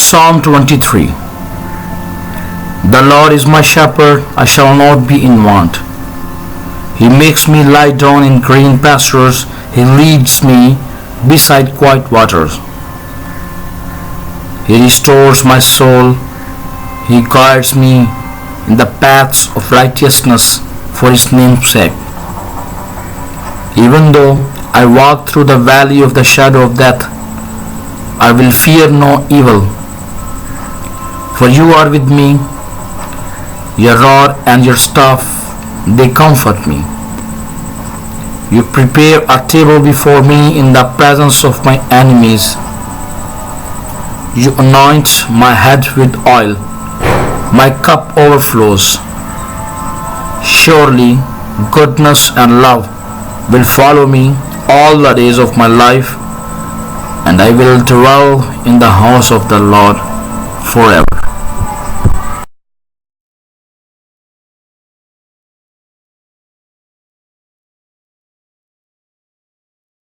Psalm 23. The Lord is my shepherd, I shall not be in want. He makes me lie down in green pastures, He leads me beside quiet waters. He restores my soul, He guides me in the paths of righteousness for His name's sake. Even though I walk through the valley of the shadow of death, I will fear no evil, for you are with me. Your rod and your staff, they comfort me. You prepare a table before me in the presence of my enemies. You anoint my head with oil. My cup overflows. Surely goodness and love will follow me all the days of my life, and I will dwell in the house of the Lord forever.